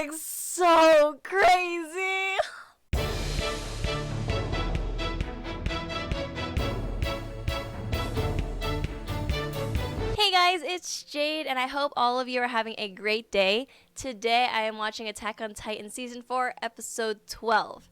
like so crazy. Hey guys, it's Jade, and I hope all of you are having a great day. Today I am watching Attack on Titan Season 4, Episode 12.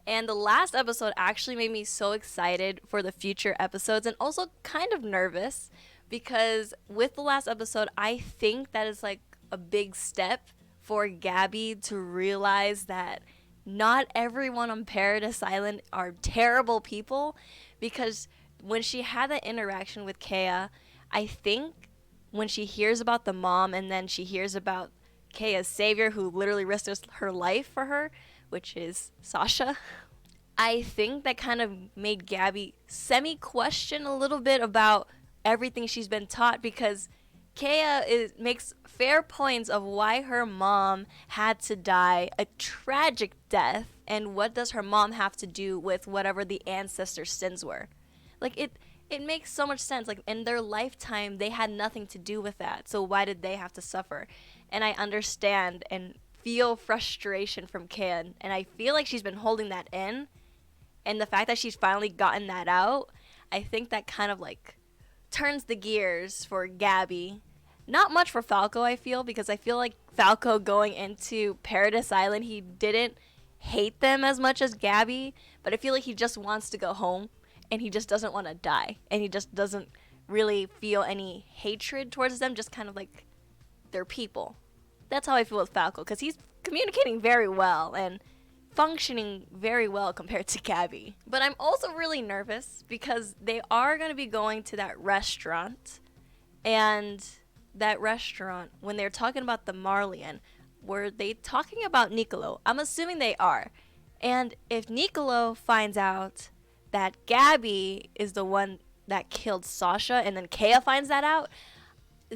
And the last episode actually made me so excited for the future episodes and also kind of nervous because with the last episode, I think that is like a big step for Gabby to realize that not everyone on Paradis Island are terrible people, because when she had that interaction with Kea, I think when she hears about the mom and then she hears about Kea's savior who literally risked her life for her, which is Sasha, I think that kind of made Gabby semi-question a little bit about everything she's been taught, because makes fair points of why her mom had to die a tragic death, and what does her mom have to do with whatever the ancestors' sins were. Like it makes so much sense. Like in their lifetime they had nothing to do with that. So why did they have to suffer? And I understand and feel frustration from Kan, and I feel like she's been holding that in. And the fact that she's finally gotten that out, I think that kind of like turns the gears for Gabby. Not much for Falco, I feel, because I feel like Falco going into Paradis Island, he didn't hate them as much as Gabby, but I feel like he just wants to go home and he just doesn't want to die, and he just doesn't really feel any hatred towards them, just kind of like they're people. That's how I feel with Falco, because he's communicating very well and functioning very well compared to Gabby. But I'm also really nervous because they are going to be going to that restaurant, and that restaurant, when they're talking about the Marlian, were they talking about Nicolo? I'm assuming they are. And if Nicolo finds out that Gabby is the one that killed Sasha, and then Kea finds that out,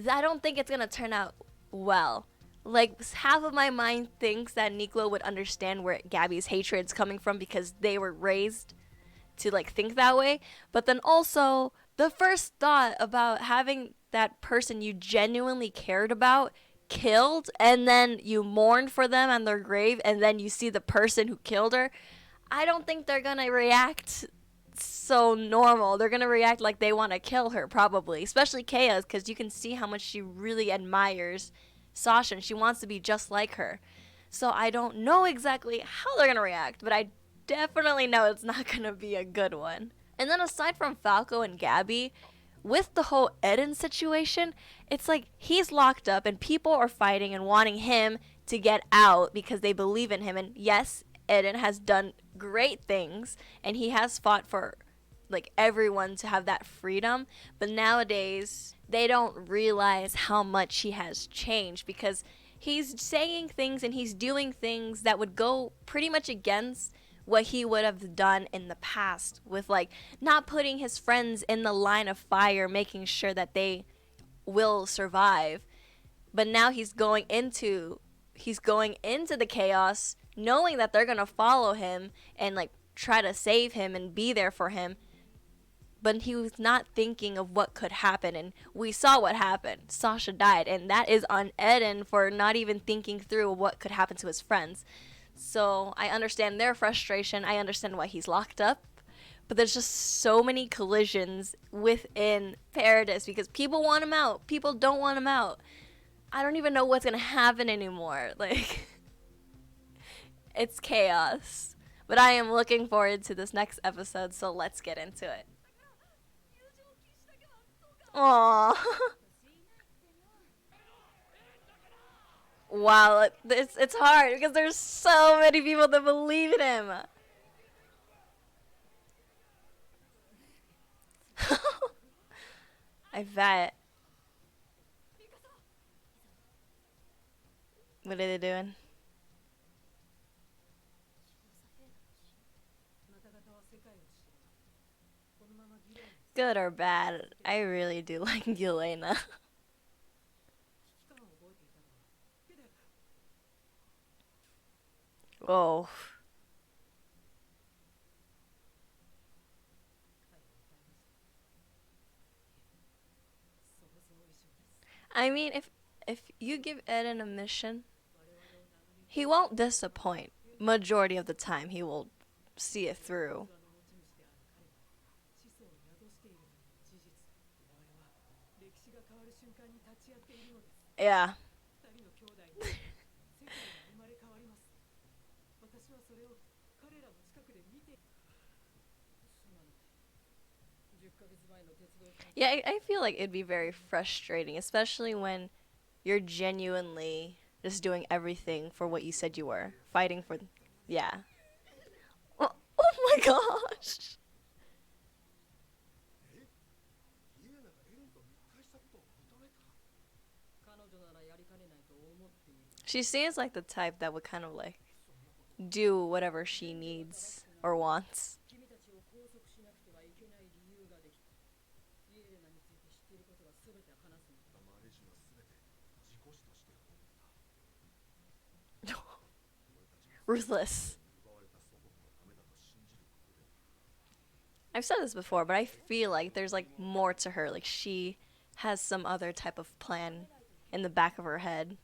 I don't think it's going to turn out well. Like, half of my mind thinks that Nicolo would understand where Gabby's hatred's coming from because they were raised to like think that way. But then also the first thought about having that person you genuinely cared about killed, and then you mourned for them on their grave, and then you see the person who killed her, I don't think they're gonna react so normal. They're gonna react like they want to kill her, probably, especially Kea, because you can see how much she really admires Sasha and she wants to be just like her. So I don't know exactly how they're gonna react, but I definitely know it's not gonna be a good one. And then aside from Falco and Gabby, with the whole Eden situation, it's like he's locked up and people are fighting and wanting him to get out because they believe in him. And yes, Eden has done great things and he has fought for like everyone to have that freedom, but nowadays they don't realize how much he has changed, because he's saying things and he's doing things that would go pretty much against what he would have done in the past, with like not putting his friends in the line of fire, making sure that they will survive. But now he's going into the chaos knowing that they're going to follow him and like try to save him and be there for him, but he was not thinking of what could happen, and we saw what happened. Sasha died, and that is on Eden for not even thinking through what could happen to his friends. So I understand their frustration. I understand why he's locked up. But there's just so many collisions within Paradis because people want him out. People don't want him out. I don't even know what's going to happen anymore. Like, it's chaos. But I am looking forward to this next episode, so let's get into it. Aww. Wow, it's hard because there's so many people that believe in him. I bet. What are they doing? Good or bad, I really do like Yelena. Oh. I mean, if you give Eden a mission, He won't disappoint. Majority of the time, he will see it through. Yeah. Yeah, I feel like it'd be very frustrating, especially when you're genuinely just doing everything for what you said you were. Fighting for. Yeah. Oh my gosh. She seems like the type that would kind of like do whatever she needs or wants. Ruthless. I've said this before, but I feel like there's like more to her. Like she has some other type of plan in the back of her head.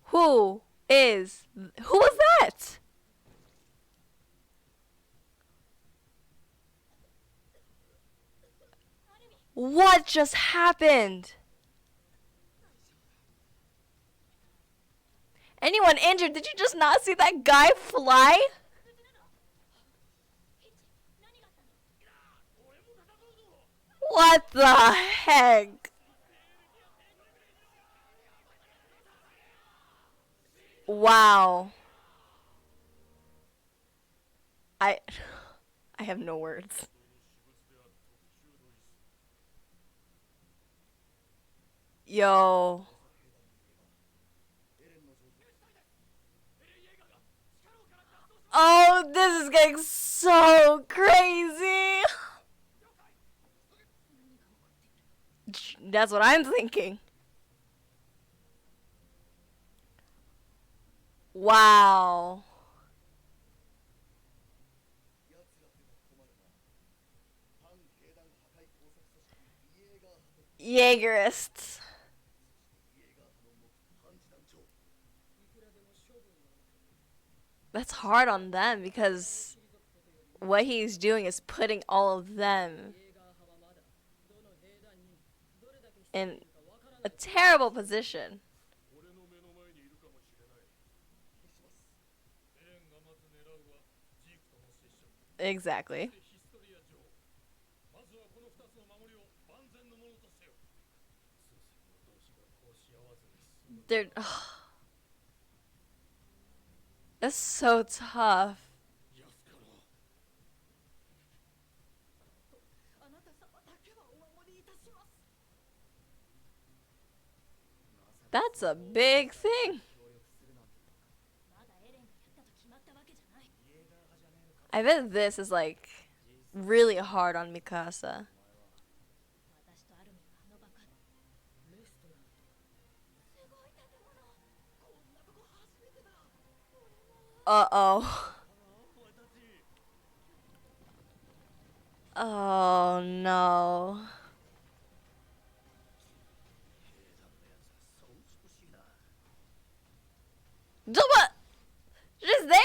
Who who was that? What just happened? Anyone injured? Did you just not see that guy fly? What the heck? Wow. I I have no words. Yo. Oh, this is getting so crazy. That's what I'm thinking. Wow. Jaegerists. That's hard on them because what he's doing is putting all of them in a terrible position. Exactly. They're. That's so tough. That's a big thing. I bet this is like really hard on Mikasa. Uh-oh. Oh no. What? Just there?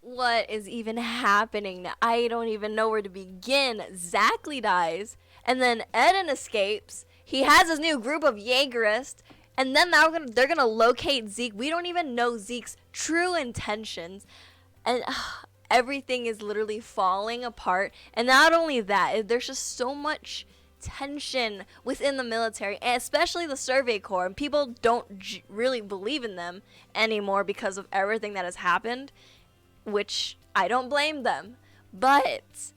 What is even happening? I don't even know where to begin. Zackley dies, and then Eden escapes. He has his new group of Jaegerists, and then now they're gonna locate Zeke. We don't even know Zeke's true intentions, and everything is literally falling apart. And not only that, there's just so much tension within the military, and especially the Survey Corps. And people don't really believe in them anymore because of everything that has happened, which I don't blame them. But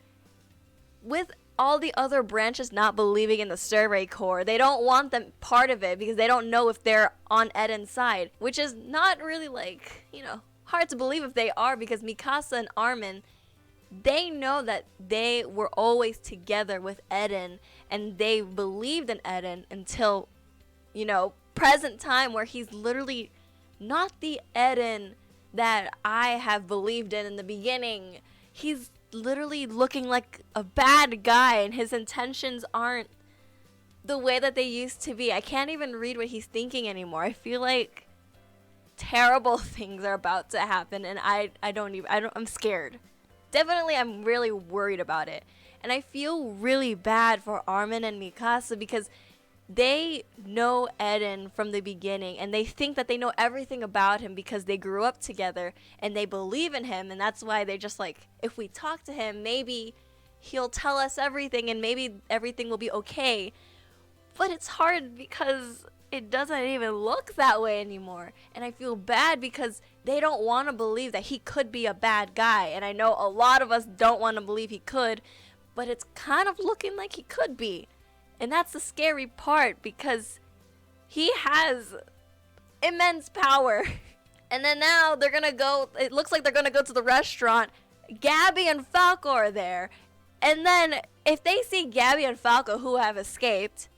with all the other branches not believing in the Survey Corps, they don't want them part of it because they don't know if they're on Eden's side, which is not really like, hard to believe if they are, because Mikasa and Armin, they know that they were always together with Eden, and they believed in Eden until, present time, where he's literally not the Eden that I have believed in the beginning. He's literally looking like a bad guy, and his intentions aren't the way that they used to be. I can't even read what he's thinking anymore. I feel like terrible things are about to happen, and I'm scared. Definitely, I'm really worried about it. And I feel really bad for Armin and Mikasa because they know Eden from the beginning, and they think that they know everything about him because they grew up together and they believe in him, and that's why they just like, if we talk to him, maybe he'll tell us everything and maybe everything will be okay. But it's hard because it doesn't even look that way anymore. And I feel bad because they don't want to believe that he could be a bad guy. And I know a lot of us don't want to believe he could, but it's kind of looking like he could be. And that's the scary part because he has immense power. And then now they're going to go, it looks like they're going to go to the restaurant. Gabby and Falco are there. And then if they see Gabby and Falco who have escaped,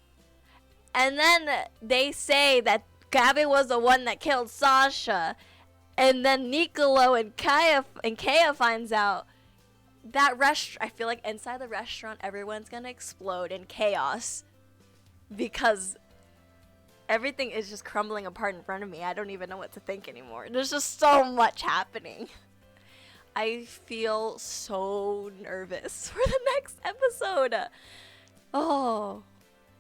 and then they say that Gabby was the one that killed Sasha, and then Nicolo and Kaya finds out, that I feel like inside the restaurant everyone's gonna explode in chaos because everything is just crumbling apart in front of me. I don't even know what to think anymore. There's just so much happening. I feel so nervous for the next episode. Oh,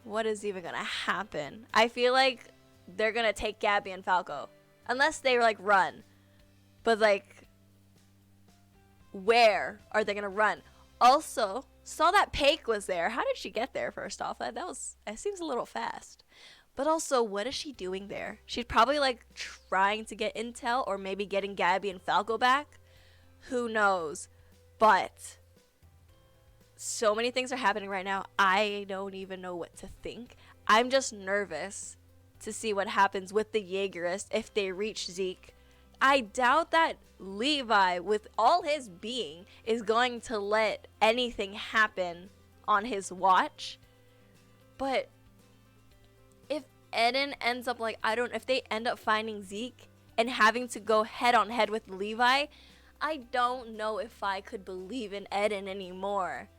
what is even gonna happen? I feel like they're gonna take Gabby and Falco, unless they like run. But like, where are they gonna run? Also, saw that Paik was there. How did she get there? First off, that seems a little fast. But also, what is she doing there? She's probably like trying to get intel, or maybe getting Gabby and Falco back. Who knows? But so many things are happening right now. I don't even know what to think. I'm just nervous to see what happens with the Jaegerist if they reach Zeke. I doubt that Levi, with all his being, is going to let anything happen on his watch. But if Eden ends up like, if they end up finding Zeke and having to go head on head with Levi, I don't know if I could believe in Eden anymore.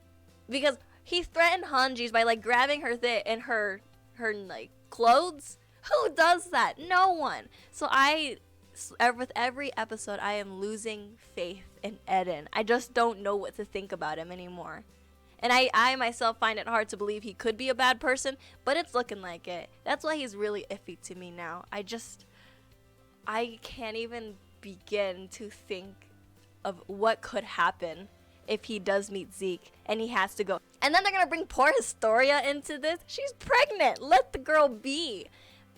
Because he threatened Hanji's by like grabbing her in her like clothes. Who does that? No one. So with every episode, I am losing faith in Eden. I just don't know what to think about him anymore. And I myself find it hard to believe he could be a bad person, but it's looking like it. That's why he's really iffy to me now. I can't even begin to think of what could happen if he does meet Zeke and he has to go. And then they're gonna bring poor Historia into this. She's pregnant. Let the girl be.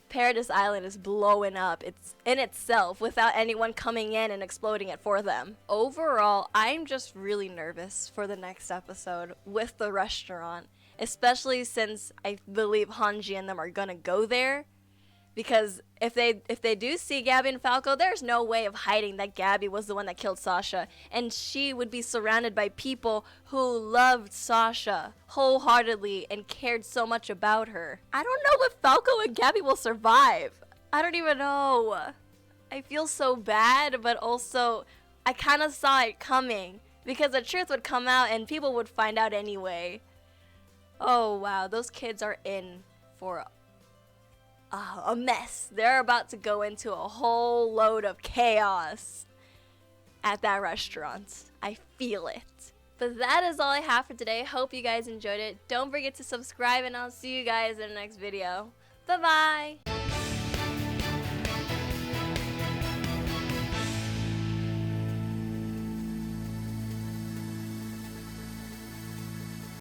Paradis Island is blowing up. It's in itself without anyone coming in and exploding it for them. Overall, I'm just really nervous for the next episode with the restaurant, especially since I believe Hanji and them are gonna go there. Because if they do see Gabby and Falco, there's no way of hiding that Gabby was the one that killed Sasha. And she would be surrounded by people who loved Sasha wholeheartedly and cared so much about her. I don't know if Falco and Gabby will survive. I don't even know. I feel so bad, but also I kind of saw it coming. Because the truth would come out and people would find out anyway. Oh wow, those kids are in for a mess. They're about to go into a whole load of chaos at that restaurant. I feel it. But that is all I have for today. Hope you guys enjoyed it. Don't forget to subscribe, and I'll see you guys in the next video. Bye bye.